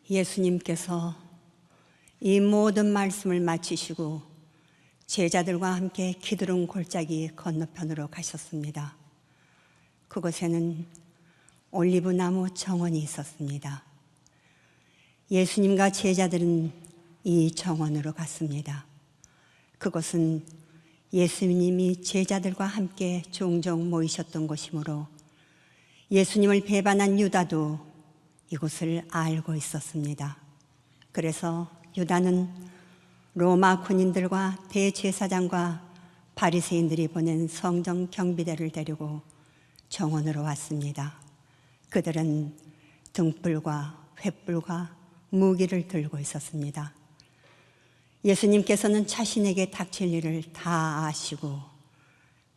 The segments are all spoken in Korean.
예수님께서 이 모든 말씀을 마치시고 제자들과 함께 기드론 골짜기 건너편으로 가셨습니다. 그곳에는 올리브나무 정원이 있었습니다. 예수님과 제자들은 이 정원으로 갔습니다. 그곳은 예수님이 제자들과 함께 종종 모이셨던 곳이므로 예수님을 배반한 유다도 이곳을 알고 있었습니다. 그래서 유다는 로마 군인들과 대제사장과 바리새인들이 보낸 성전 경비대를 데리고 정원으로 왔습니다. 그들은 등불과 횃불과 무기를 들고 있었습니다. 예수님께서는 자신에게 닥칠 일을 다 아시고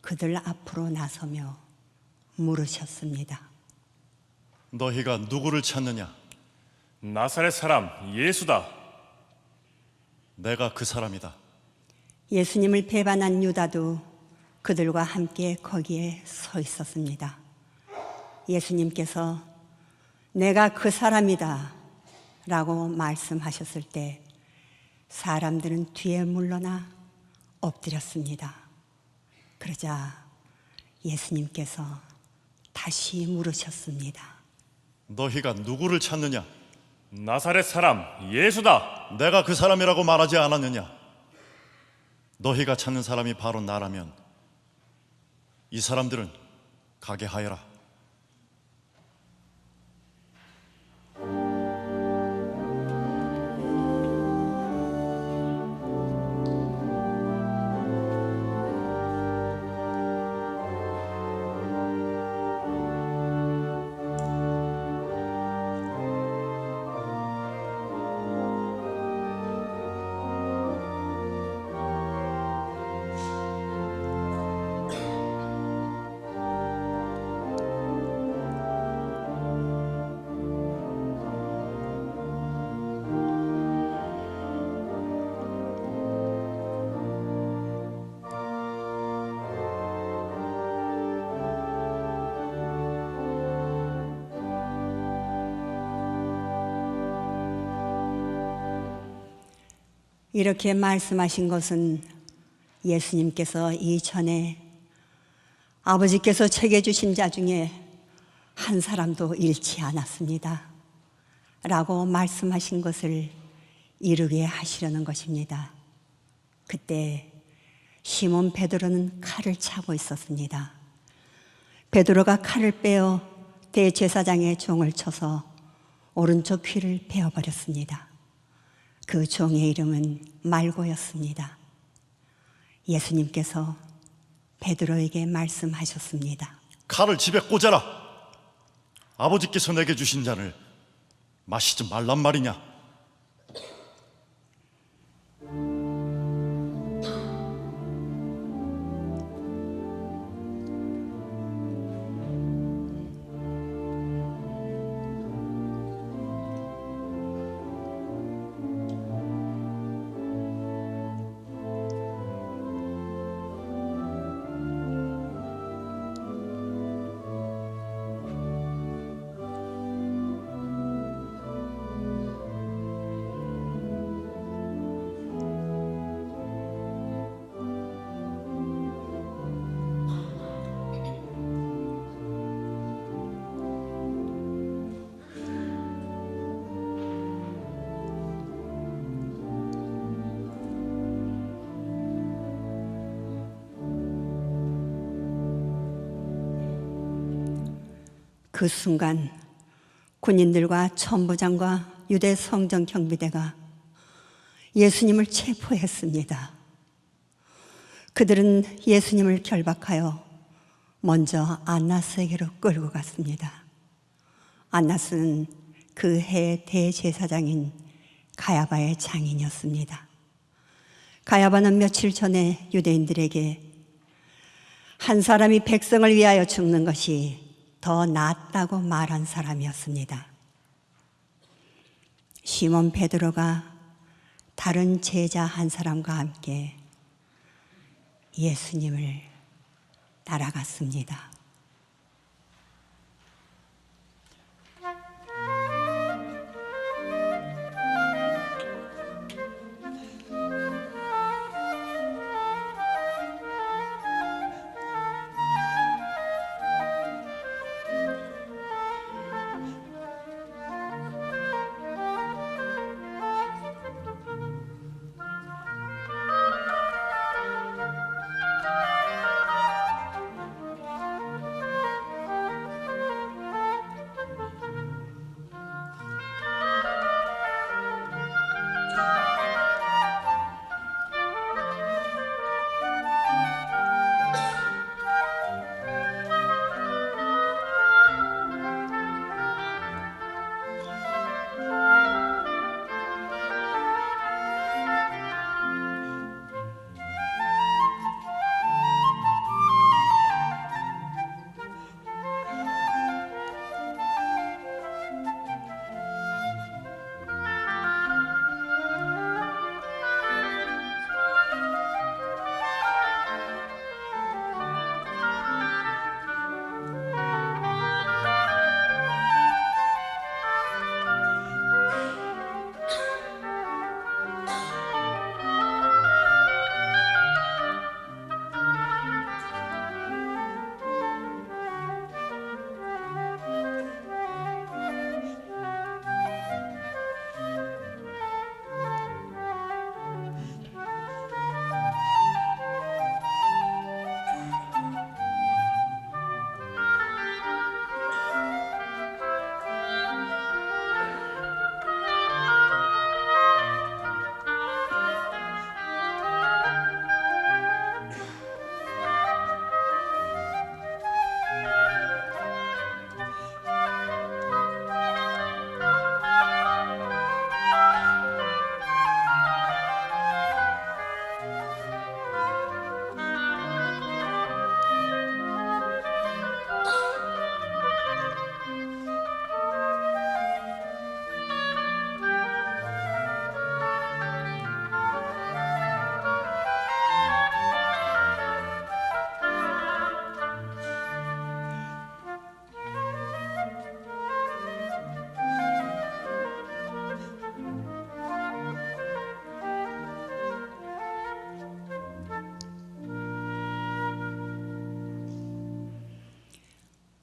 그들 앞으로 나서며 물으셨습니다. 너희가 누구를 찾느냐? 나사렛 사람 예수다. 내가 그 사람이다. 예수님을 배반한 유다도 그들과 함께 거기에 서 있었습니다. 예수님께서 내가 그 사람이다 라고 말씀하셨을 때 사람들은 뒤에 물러나 엎드렸습니다. 그러자 예수님께서 다시 물으셨습니다. 너희가 누구를 찾느냐? 나사렛 사람 예수다. 내가 그 사람이라고 말하지 않았느냐? 너희가 찾는 사람이 바로 나라면 이 사람들은 가게 하여라. 이렇게 말씀하신 것은 예수님께서 이전에 아버지께서 책에 주신 자 중에 한 사람도 잃지 않았습니다 라고 말씀하신 것을 이루게 하시려는 것입니다. 그때 시몬 베드로는 칼을 차고 있었습니다. 베드로가 칼을 빼어 대제사장의 종을 쳐서 오른쪽 귀를 베어버렸습니다. 그 종의 이름은 말고였습니다. 예수님께서 베드로에게 말씀하셨습니다. 칼을 집에 꽂아라. 아버지께서 내게 주신 잔을 마시지 말란 말이냐? 그 순간 군인들과 천부장과 유대 성전 경비대가 예수님을 체포했습니다. 그들은 예수님을 결박하여 먼저 안나스에게로 끌고 갔습니다. 안나스는 그 해의 대제사장인 가야바의 장인이었습니다. 가야바는 며칠 전에 유대인들에게 한 사람이 백성을 위하여 죽는 것이 더 낫다고 말한 사람이었습니다. 시몬 베드로가 다른 제자 한 사람과 함께 예수님을 따라갔습니다.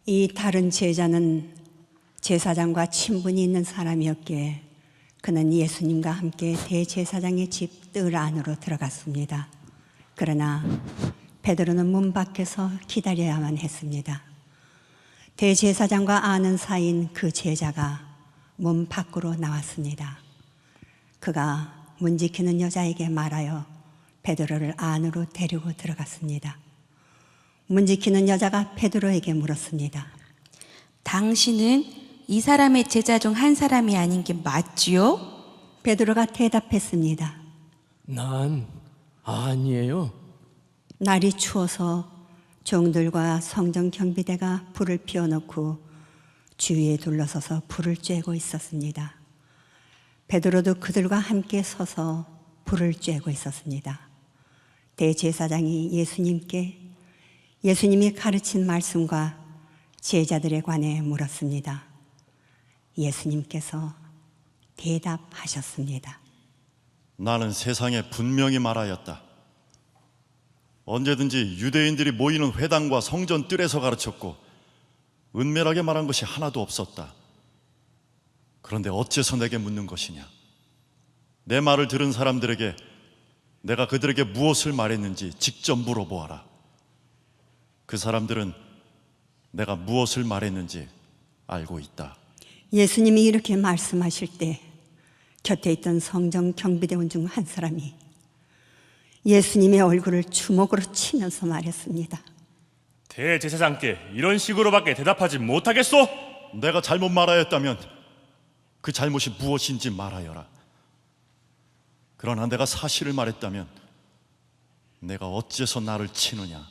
이 다른 제자는 제사장과 친분이 있는 사람이었기에 그는 예수님과 함께 대제사장의 집 뜰 안으로 들어갔습니다. 그러나 베드로는 문 밖에서 기다려야만 했습니다. 대제사장과 아는 사이인 그 제자가 문 밖으로 나왔습니다. 그가 문 지키는 여자에게 말하여 베드로를 안으로 데리고 들어갔습니다. 문 지키는 여자가 베드로에게 물었습니다. 당신은 이 사람의 제자 중 한 사람이 아닌 게 맞지요? 베드로가 대답했습니다. 난 아니에요. 날이 추워서 종들과 성전 경비대가 불을 피워놓고 주위에 둘러서서 불을 쬐고 있었습니다. 베드로도 그들과 함께 서서 불을 쬐고 있었습니다. 대제사장이 예수님이 가르친 말씀과 제자들에 관해 물었습니다. 예수님께서 대답하셨습니다. 나는 세상에 분명히 말하였다. 언제든지 유대인들이 모이는 회당과 성전 뜰에서 가르쳤고 은밀하게 말한 것이 하나도 없었다. 그런데 어째서 내게 묻는 것이냐? 내 말을 들은 사람들에게 내가 그들에게 무엇을 말했는지 직접 물어보아라. 그 사람들은 내가 무엇을 말했는지 알고 있다. 예수님이 이렇게 말씀하실 때 곁에 있던 성전 경비대원 중 한 사람이 예수님의 얼굴을 주먹으로 치면서 말했습니다. 대제사장께 이런 식으로밖에 대답하지 못하겠소? 내가 잘못 말하였다면 그 잘못이 무엇인지 말하여라. 그러나 내가 사실을 말했다면 내가 어째서 나를 치느냐?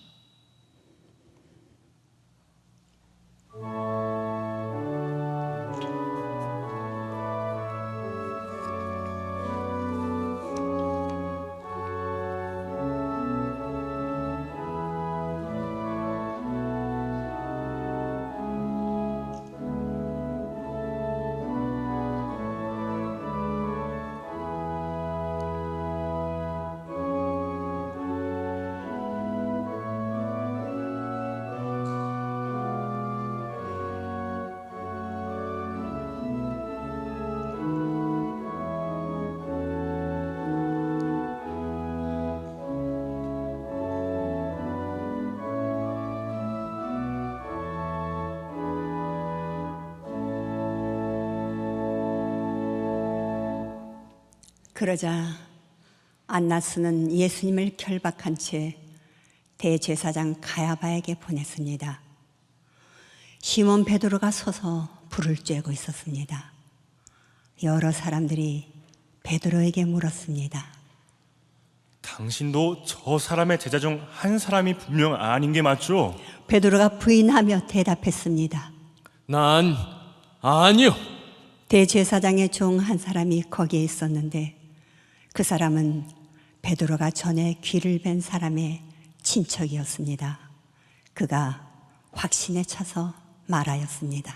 그러자 안나스는 예수님을 결박한 채 대제사장 가야바에게 보냈습니다. 시몬 베드로가 서서 불을 쬐고 있었습니다. 여러 사람들이 베드로에게 물었습니다. 당신도 저 사람의 제자 중 한 사람이 분명 아닌 게 맞죠? 베드로가 부인하며 대답했습니다. 난 아니요. 대제사장의 종 한 사람이 거기에 있었는데 그 사람은 베드로가 전에 귀를 벤 사람의 친척이었습니다. 그가 확신에 차서 말하였습니다.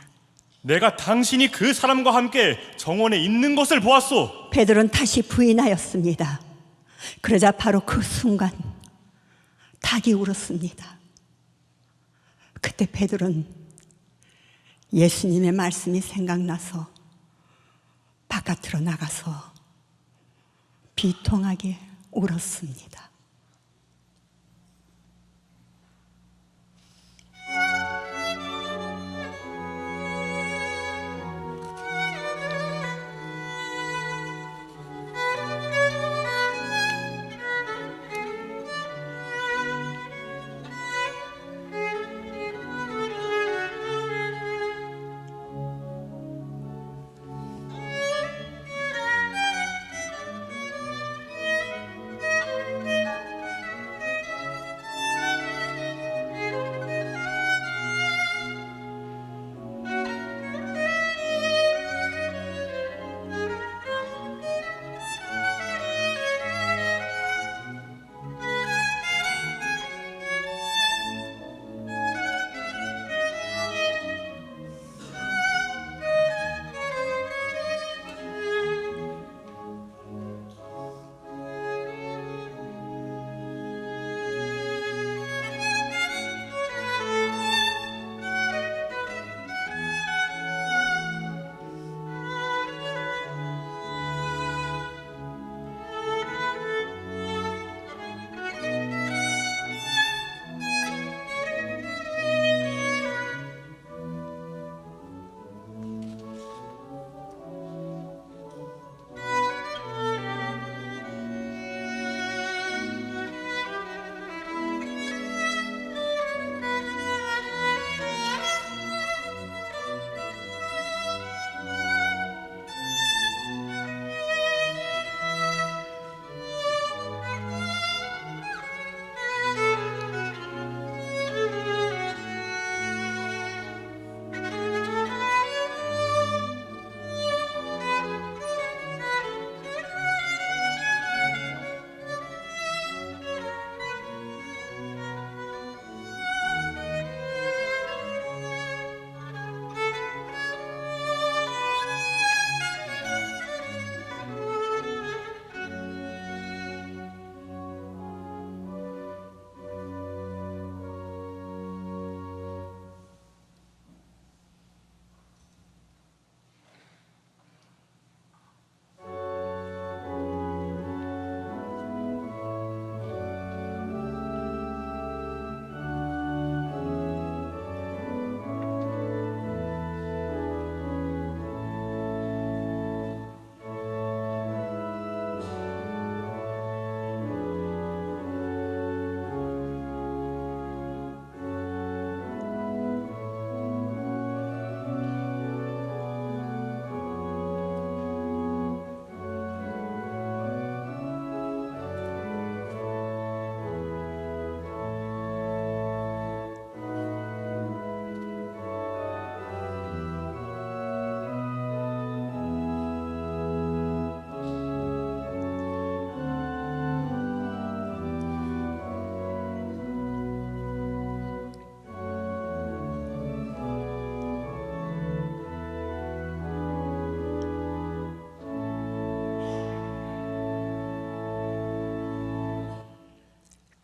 내가 당신이 그 사람과 함께 정원에 있는 것을 보았소. 베드로는 다시 부인하였습니다. 그러자 바로 그 순간 닭이 울었습니다. 그때 베드로는 예수님의 말씀이 생각나서 바깥으로 나가서 비통하게 울었습니다.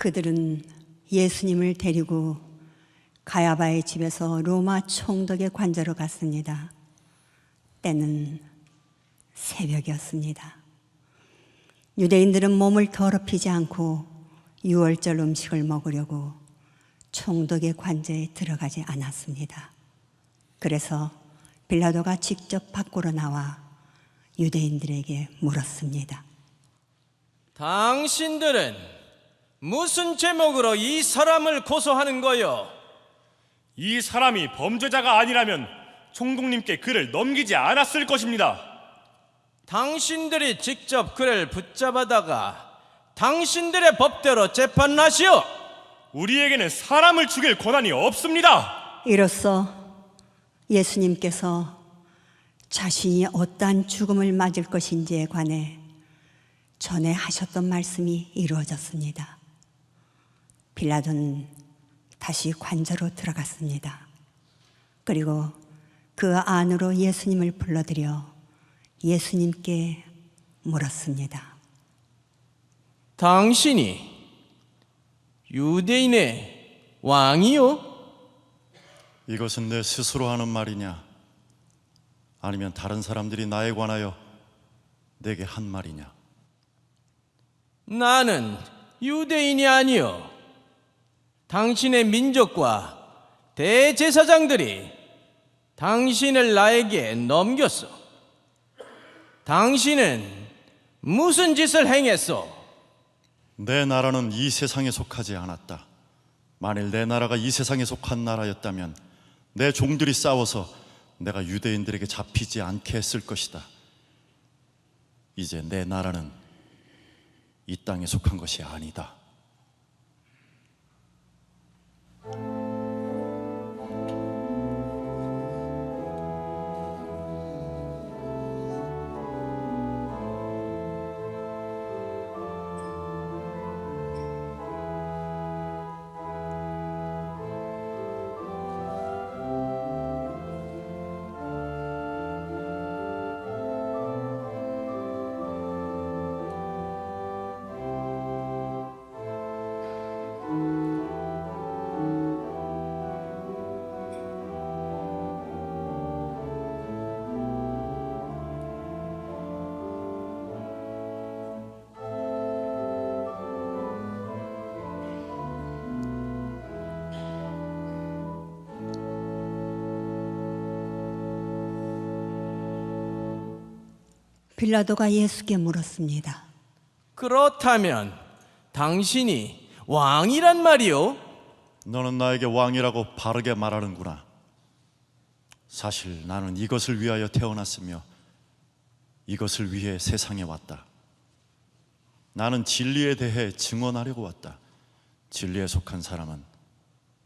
그들은 예수님을 데리고 가야바의 집에서 로마 총독의 관저로 갔습니다. 때는 새벽이었습니다. 유대인들은 몸을 더럽히지 않고 유월절 음식을 먹으려고 총독의 관저에 들어가지 않았습니다. 그래서 빌라도가 직접 밖으로 나와 유대인들에게 물었습니다. 당신들은 무슨 제목으로 이 사람을 고소하는 거요? 이 사람이 범죄자가 아니라면 총독님께 그를 넘기지 않았을 것입니다. 당신들이 직접 그를 붙잡아다가 당신들의 법대로 재판하시오. 우리에게는 사람을 죽일 권한이 없습니다. 이로써 예수님께서 자신이 어떠한 죽음을 맞을 것인지에 관해 전에 하셨던 말씀이 이루어졌습니다. 빌라도는 다시 관저로 들어갔습니다. 그리고 그 안으로 예수님을 불러들여 예수님께 물었습니다. 당신이 유대인의 왕이요? 이것은 내 스스로 하는 말이냐? 아니면 다른 사람들이 나에 관하여 내게 한 말이냐? 나는 유대인이 아니요. 당신의 민족과 대제사장들이 당신을 나에게 넘겼어. 당신은 무슨 짓을 행했소? 내 나라는 이 세상에 속하지 않았다. 만일 내 나라가 이 세상에 속한 나라였다면 내 종들이 싸워서 내가 유대인들에게 잡히지 않게 했을 것이다. 이제 내 나라는 이 땅에 속한 것이 아니다. 빌라도가 예수께 물었습니다. 그렇다면 당신이 왕이란 말이요? 너는 나에게 왕이라고 바르게 말하는구나. 사실 나는 이것을 위하여 태어났으며 이것을 위해 세상에 왔다. 나는 진리에 대해 증언하려고 왔다. 진리에 속한 사람은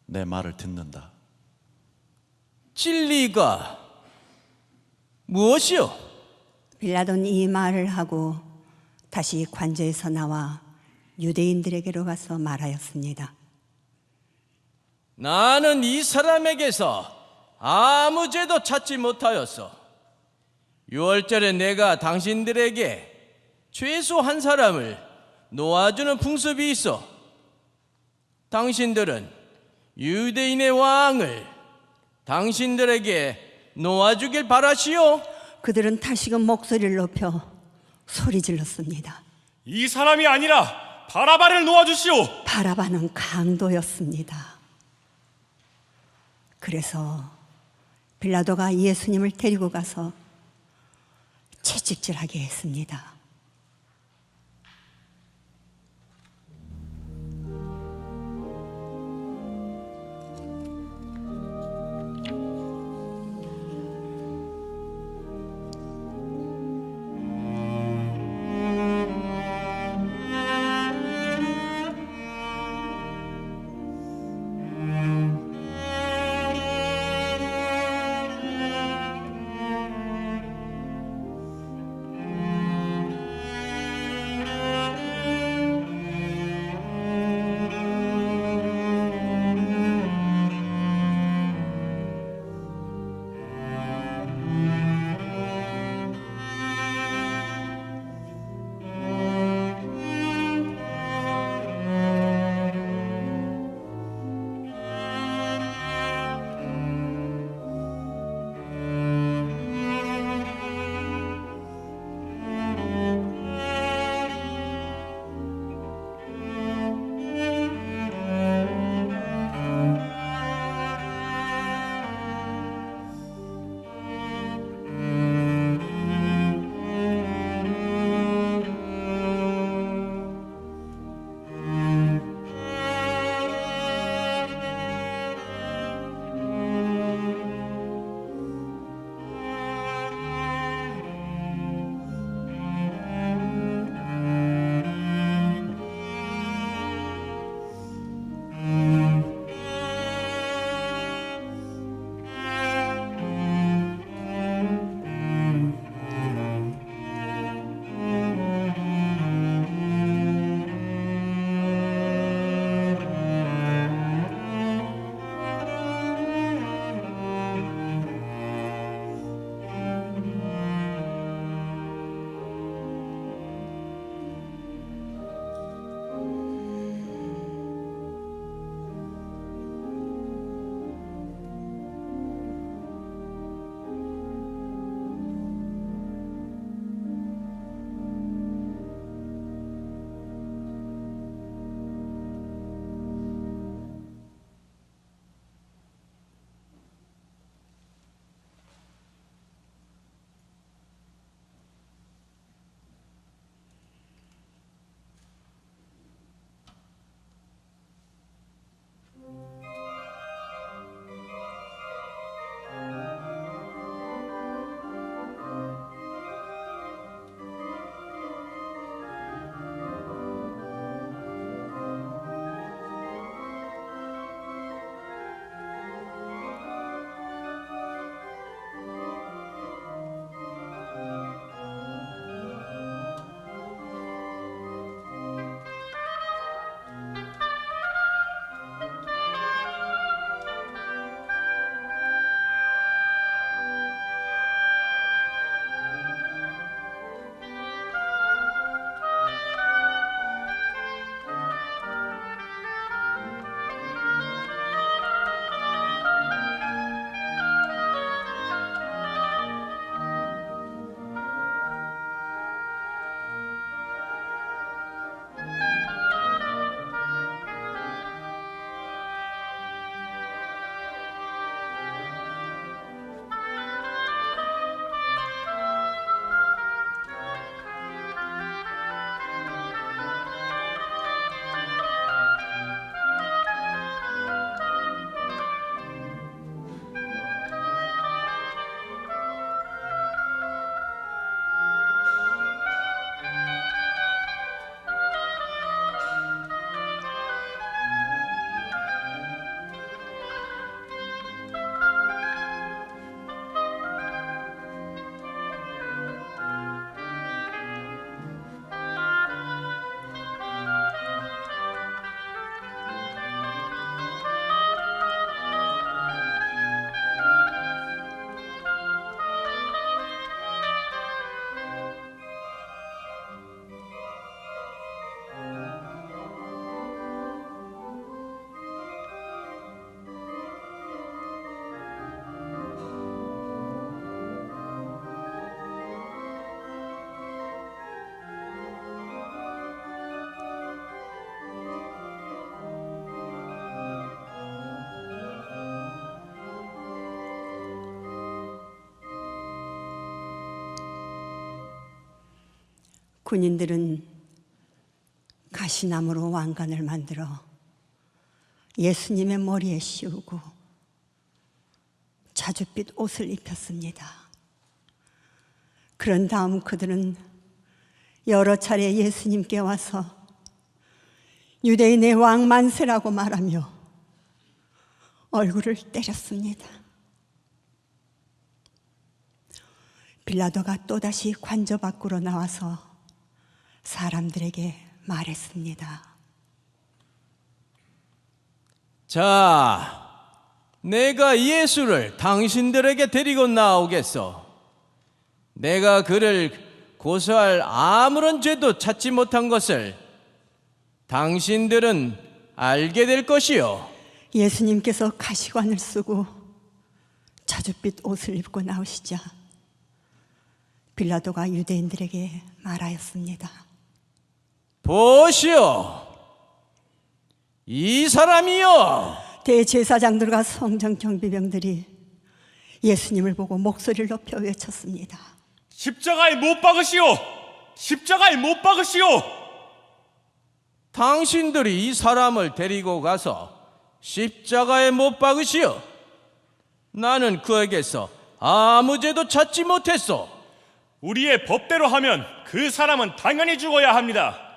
내 말을 듣는다. 진리가 무엇이요? 빌라도는 이 말을 하고 다시 관저에서 나와 유대인들에게로 가서 말하였습니다. 나는 이 사람에게서 아무 죄도 찾지 못하였어. 유월절에 내가 당신들에게 최소 한 사람을 놓아주는 풍습이 있어. 당신들은 유대인의 왕을 당신들에게 놓아주길 바라시오. 그들은 다시금 목소리를 높여 소리 질렀습니다. 이 사람이 아니라 바라바를 놓아주시오. 바라바는 강도였습니다. 그래서 빌라도가 예수님을 데리고 가서 채찍질하게 했습니다. 군인들은 가시나무로 왕관을 만들어 예수님의 머리에 씌우고 자줏빛 옷을 입혔습니다. 그런 다음 그들은 여러 차례 예수님께 와서 유대인의 왕 만세라고 말하며 얼굴을 때렸습니다. 빌라도가 또다시 관저 밖으로 나와서 사람들에게 말했습니다. 자, 내가 예수를 당신들에게 데리고 나오겠소. 내가 그를 고소할 아무런 죄도 찾지 못한 것을 당신들은 알게 될 것이요. 예수님께서 가시관을 쓰고 자줏빛 옷을 입고 나오시자 빌라도가 유대인들에게 말하였습니다. 보시오, 이 사람이요. 대제사장들과 성전 경비병들이 예수님을 보고 목소리를 높여 외쳤습니다. 십자가에 못 박으시오! 십자가에 못 박으시오! 당신들이 이 사람을 데리고 가서 십자가에 못 박으시오. 나는 그에게서 아무 죄도 찾지 못했소. 우리의 법대로 하면 그 사람은 당연히 죽어야 합니다.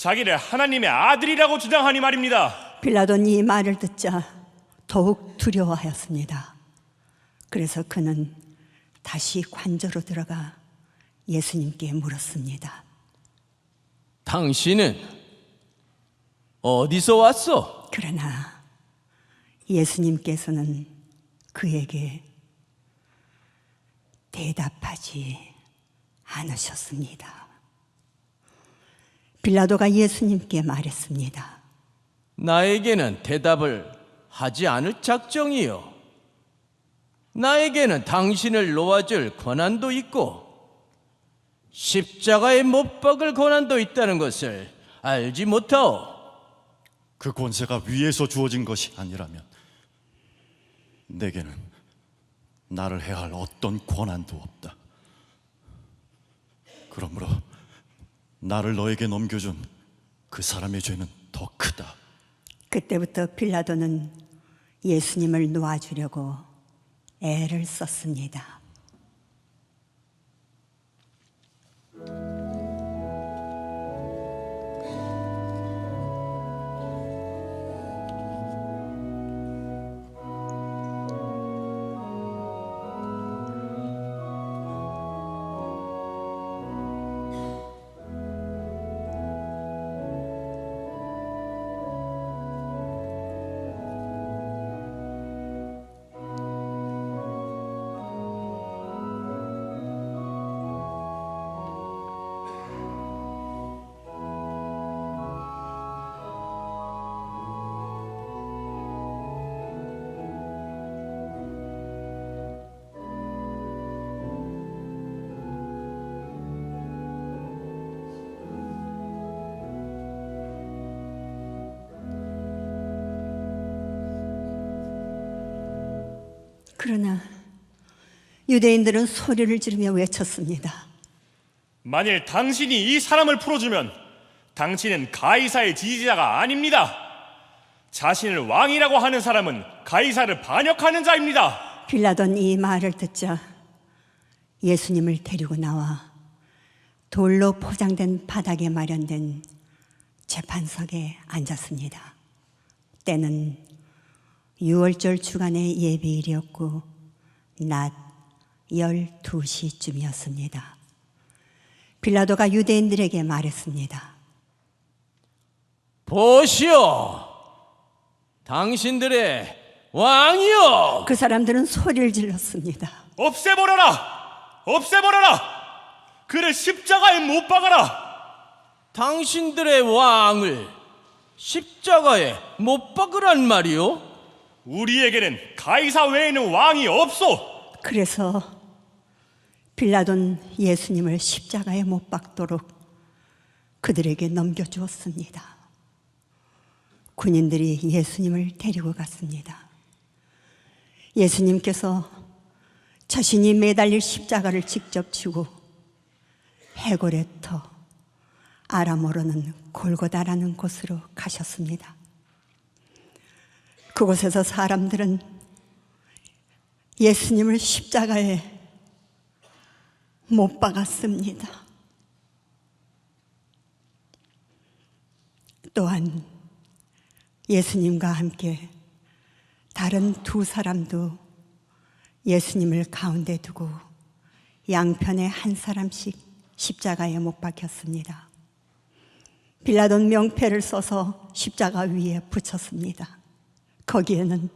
자기를 하나님의 아들이라고 주장하니 말입니다. 빌라도는 이 말을 듣자 더욱 두려워하였습니다. 그래서 그는 다시 관저로 들어가 예수님께 물었습니다. 당신은 어디서 왔소? 그러나 예수님께서는 그에게 대답하지 않으셨습니다. 빌라도가 예수님께 말했습니다. 나에게는 대답을 하지 않을 작정이요. 나에게는 당신을 놓아줄 권한도 있고 십자가에 못 박을 권한도 있다는 것을 알지 못하오. 그 권세가 위에서 주어진 것이 아니라면 내게는 나를 해할 어떤 권한도 없다. 그러므로 나를 너에게 넘겨준 그 사람의 죄는 더 크다. 그때부터 빌라도는 예수님을 놓아주려고 애를 썼습니다. 그러나 유대인들은 소리를 지르며 외쳤습니다. 만일 당신이 이 사람을 풀어주면 당신은 가이사의 지지자가 아닙니다. 자신을 왕이라고 하는 사람은 가이사를 반역하는 자입니다. 빌라도는 이 말을 듣자 예수님을 데리고 나와 돌로 포장된 바닥에 마련된 재판석에 앉았습니다. 때는 6월절 주간의 예비일이었고 낮 12시쯤이었습니다. 빌라도가 유대인들에게 말했습니다. 보시오, 당신들의 왕이요. 그 사람들은 소리를 질렀습니다. 없애버려라! 없애버려라! 그를 십자가에 못 박아라! 당신들의 왕을 십자가에 못 박으란 말이요? 우리에게는 가이사 외에는 왕이 없소. 그래서 빌라도는 예수님을 십자가에 못 박도록 그들에게 넘겨주었습니다. 군인들이 예수님을 데리고 갔습니다. 예수님께서 자신이 매달릴 십자가를 직접 지고 해골의 터, 아람어로는 골고다라는 곳으로 가셨습니다. 그곳에서 사람들은 예수님을 십자가에 못 박았습니다. 또한 예수님과 함께 다른 두 사람도 예수님을 가운데 두고 양편에 한 사람씩 십자가에 못 박혔습니다. 빌라도는 명패를 써서 십자가 위에 붙였습니다. 거기에는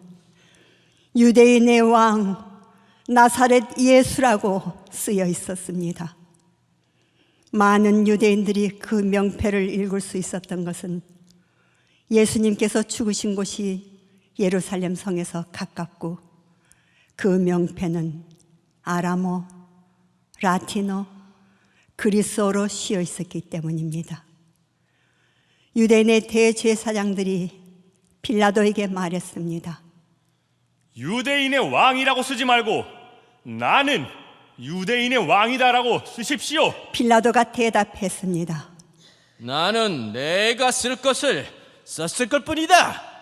유대인의 왕 나사렛 예수라고 쓰여 있었습니다. 많은 유대인들이 그 명패를 읽을 수 있었던 것은 예수님께서 죽으신 곳이 예루살렘 성에서 가깝고 그 명패는 아람어, 라틴어, 그리스어로 씌어 있었기 때문입니다. 유대인의 대제사장들이 빌라도에게 말했습니다. 유대인의 왕이라고 쓰지 말고 나는 유대인의 왕이다라고 쓰십시오. 빌라도가 대답했습니다. 나는 내가 쓸 것을 썼을 것 뿐이다.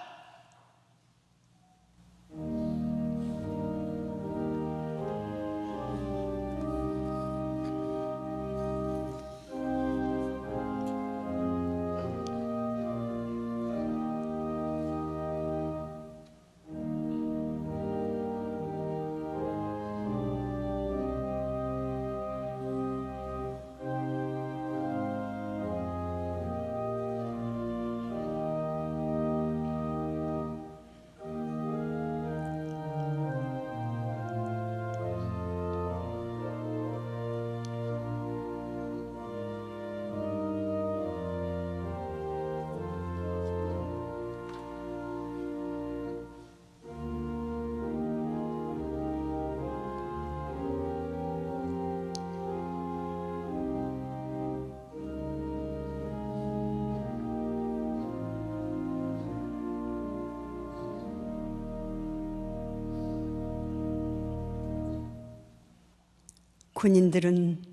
군인들은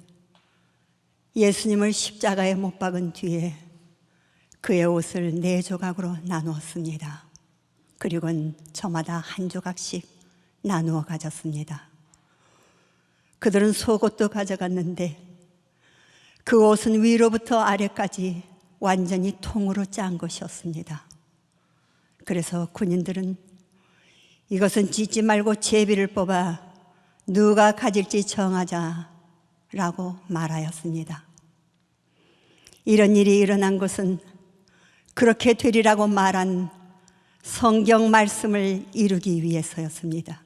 예수님을 십자가에 못 박은 뒤에 그의 옷을 4조각으로 나누었습니다. 그리고는 저마다 한 조각씩 나누어 가졌습니다. 그들은 속옷도 가져갔는데 그 옷은 위로부터 아래까지 완전히 통으로 짠 것이었습니다. 그래서 군인들은 이것은 찢지 말고 제비를 뽑아 누가 가질지 정하자라고 말하였습니다. 이런 일이 일어난 것은 그렇게 되리라고 말한 성경 말씀을 이루기 위해서였습니다.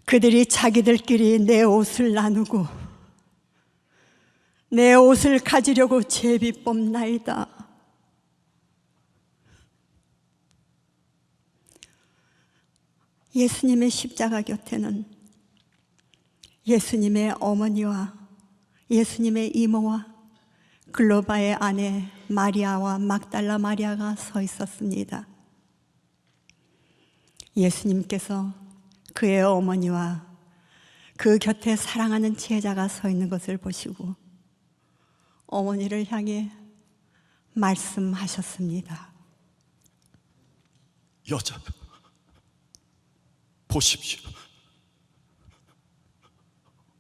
그들이 자기들끼리 내 옷을 나누고 내 옷을 가지려고 제비 뽑나이다. 예수님의 십자가 곁에는 예수님의 어머니와 예수님의 이모와 글로바의 아내 마리아와 막달라 마리아가 서 있었습니다. 예수님께서 그의 어머니와 그 곁에 사랑하는 제자가 서 있는 것을 보시고 어머니를 향해 말씀하셨습니다. 여자, 보십시오.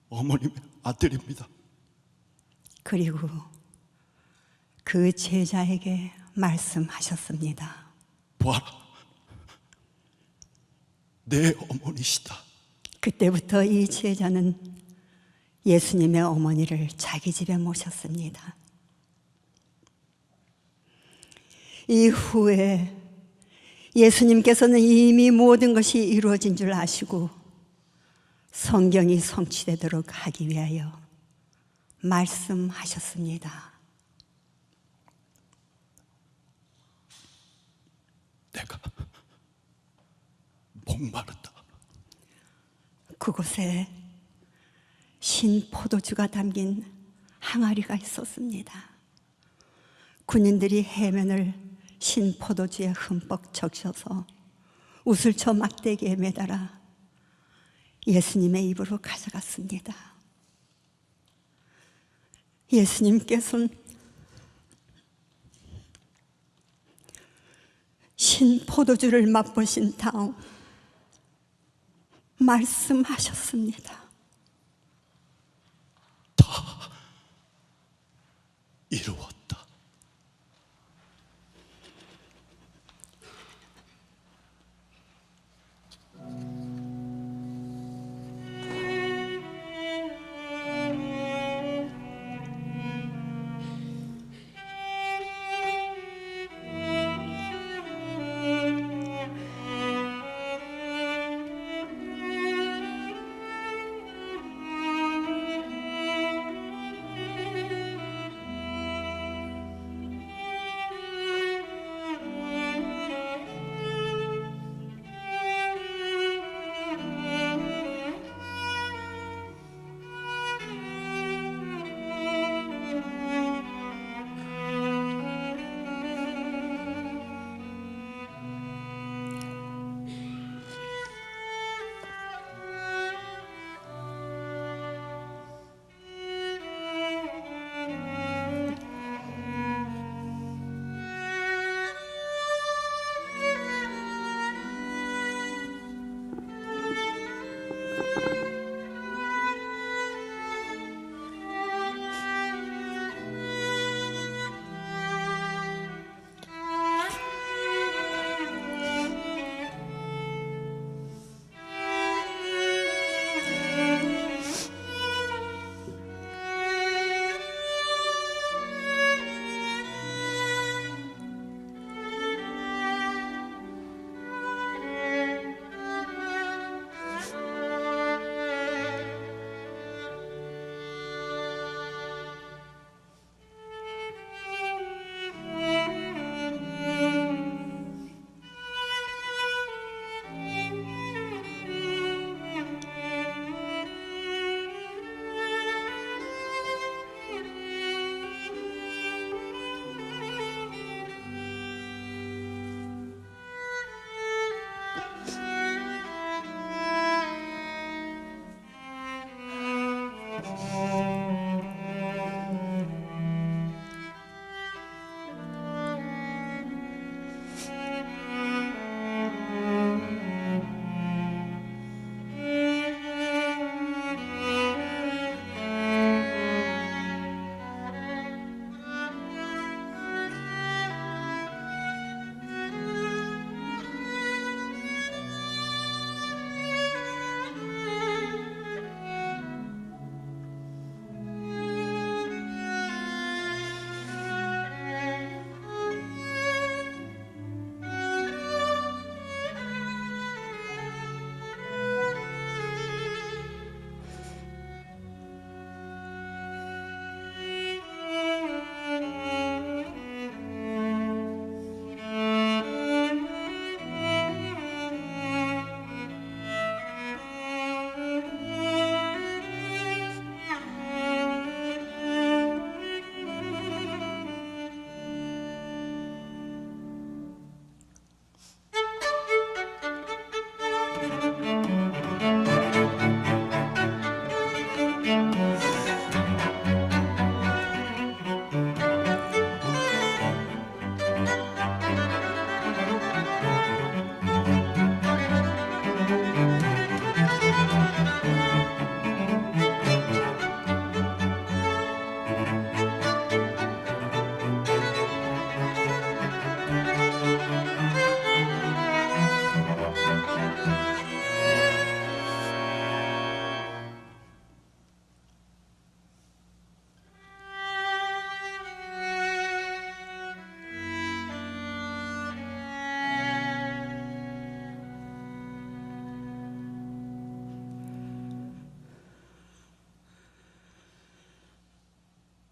어머님의 아들입니다. 그리고 그 제자에게 말씀하셨습니다. 보아라, 내 어머니시다. 그때부터 이 제자는 예수님의 어머니를 자기 집에 모셨습니다. 이후에 예수님께서는 이미 모든 것이 이루어진 줄 아시고 성경이 성취되도록 하기 위하여 말씀하셨습니다. 내가 목마르다. 그곳에 신 포도주가 담긴 항아리가 있었습니다. 군인들이 해면을 신 포도주에 흠뻑 적셔서 우슬초 막대기에 매달아 예수님의 입으로 가져갔습니다. 예수님께서는 신 포도주를 맛보신 다음 말씀하셨습니다. 이루었다.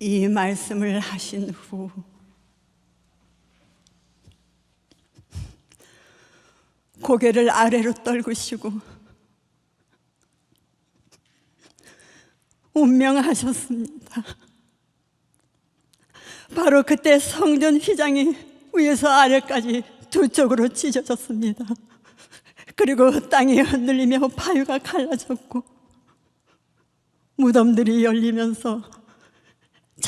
이 말씀을 하신 후 고개를 아래로 떨구시고 운명하셨습니다. 바로 그때 성전 휘장이 위에서 아래까지 두 쪽으로 찢어졌습니다. 그리고 땅이 흔들리며 파유가 갈라졌고 무덤들이 열리면서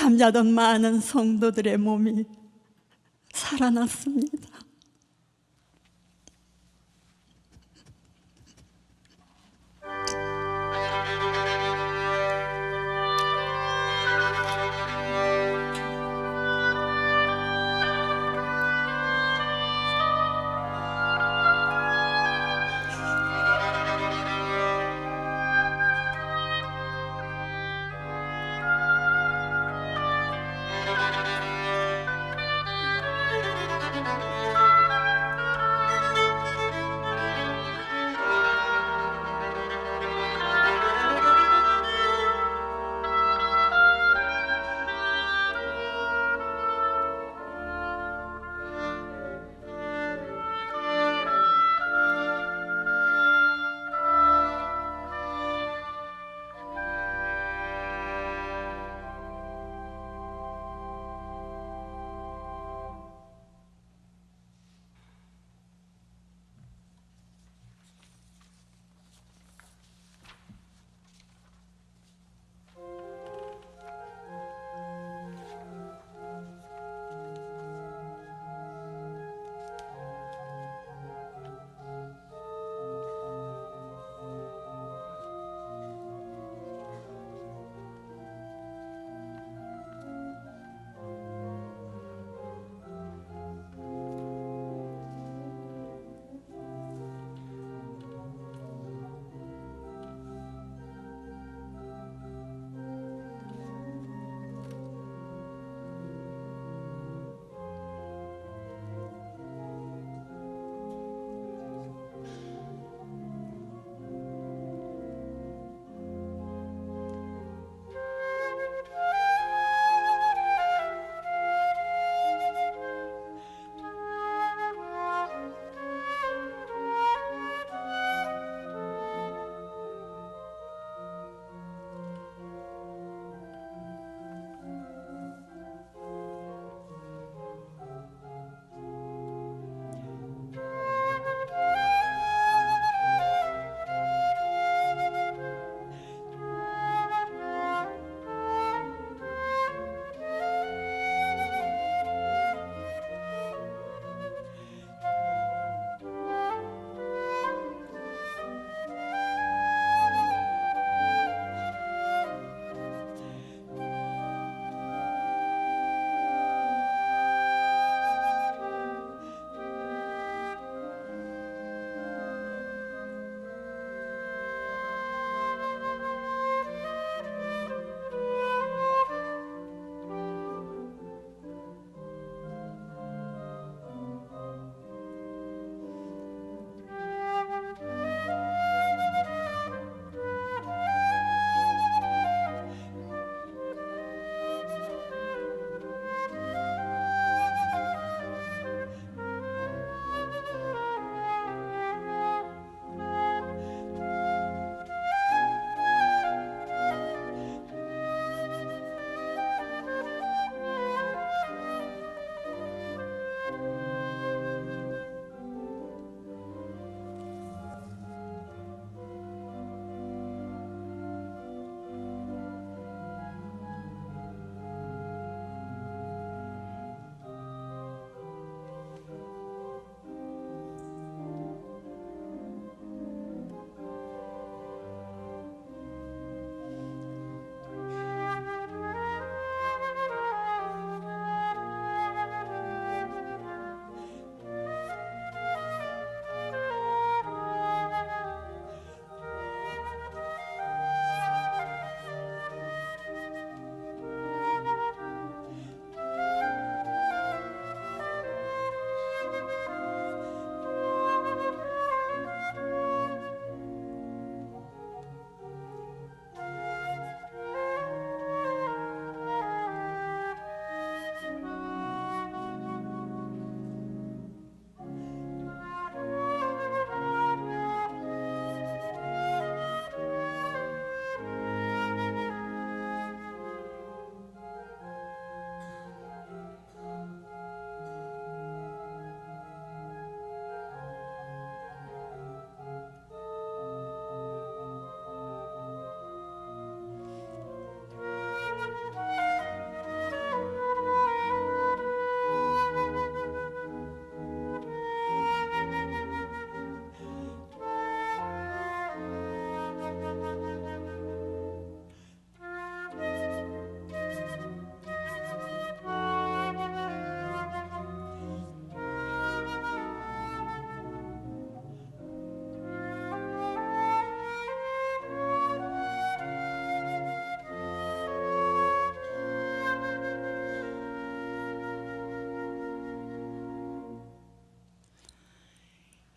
잠자던 많은 성도들의 몸이 살아났습니다.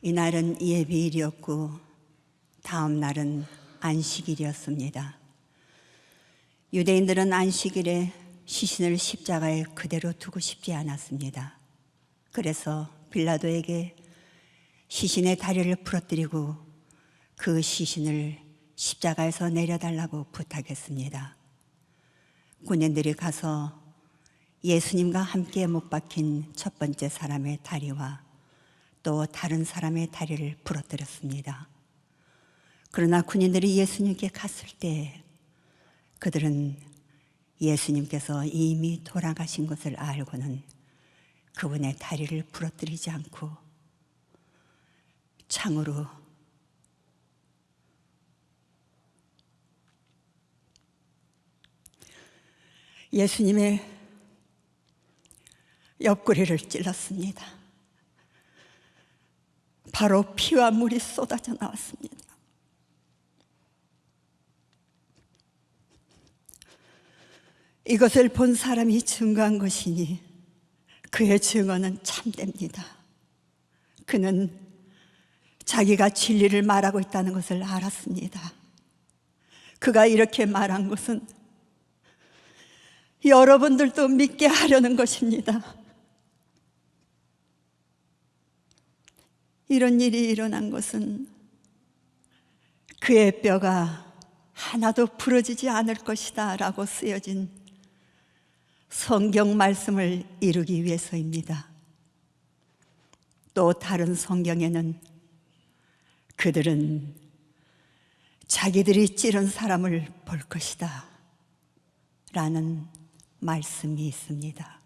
이날은 예비일이었고 다음 날은 안식일이었습니다. 유대인들은 안식일에 시신을 십자가에 그대로 두고 싶지 않았습니다. 그래서 빌라도에게 시신의 다리를 부러뜨리고 그 시신을 십자가에서 내려달라고 부탁했습니다. 군인들이 가서 예수님과 함께 못 박힌 첫 번째 사람의 다리와 또 다른 사람의 다리를 부러뜨렸습니다. 그러나 군인들이 예수님께 갔을 때 그들은 예수님께서 이미 돌아가신 것을 알고는 그분의 다리를 부러뜨리지 않고 창으로 예수님의 옆구리를 찔렀습니다. 바로 피와 물이 쏟아져 나왔습니다. 이것을 본 사람이 증거한 것이니 그의 증언은 참됩니다. 그는 자기가 진리를 말하고 있다는 것을 알았습니다. 그가 이렇게 말한 것은 여러분들도 믿게 하려는 것입니다. 이런 일이 일어난 것은 그의 뼈가 하나도 부러지지 않을 것이다 라고 쓰여진 성경 말씀을 이루기 위해서입니다. 또 다른 성경에는 그들은 자기들이 찌른 사람을 볼 것이다 라는 말씀이 있습니다.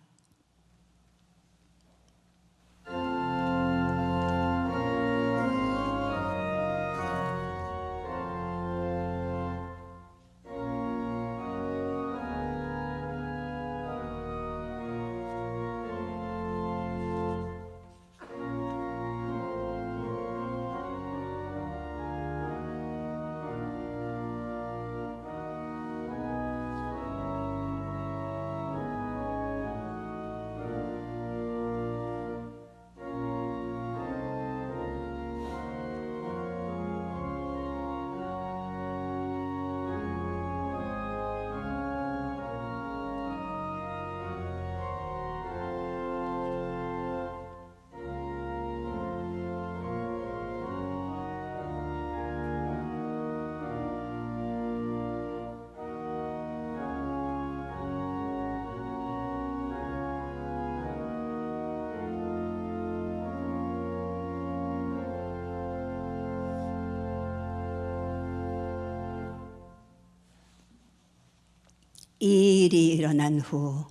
이 일이 일어난 후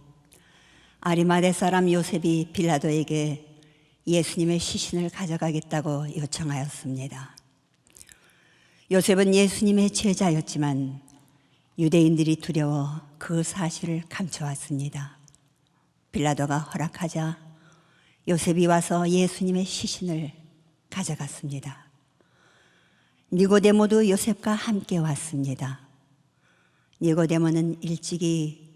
아리마대 사람 요셉이 빌라도에게 예수님의 시신을 가져가겠다고 요청하였습니다. 요셉은 예수님의 제자였지만 유대인들이 두려워 그 사실을 감춰왔습니다. 빌라도가 허락하자 요셉이 와서 예수님의 시신을 가져갔습니다. 니고데모도 요셉과 함께 왔습니다. 니고데모는 일찍이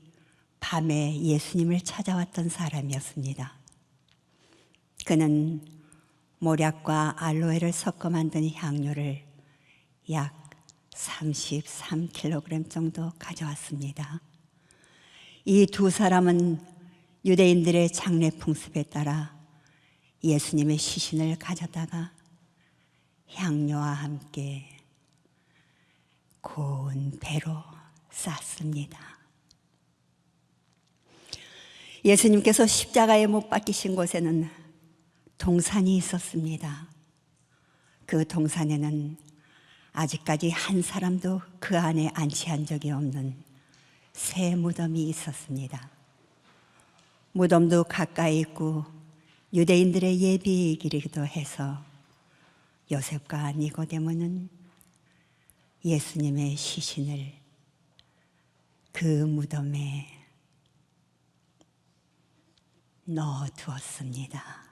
밤에 예수님을 찾아왔던 사람이었습니다. 그는 모략과 알로에를 섞어 만든 향료를 약 33kg 정도 가져왔습니다. 이 두 사람은 유대인들의 장례 풍습에 따라 예수님의 시신을 가져다가 향료와 함께 고운 배로 쌌습니다. 예수님께서 십자가에 못 박히신 곳에는 동산이 있었습니다. 그 동산에는 아직까지 한 사람도 그 안에 안치한 적이 없는 새 무덤이 있었습니다. 무덤도 가까이 있고 유대인들의 예비이기도 해서 요셉과 니고데모는 예수님의 시신을 그 무덤에 넣어두었습니다.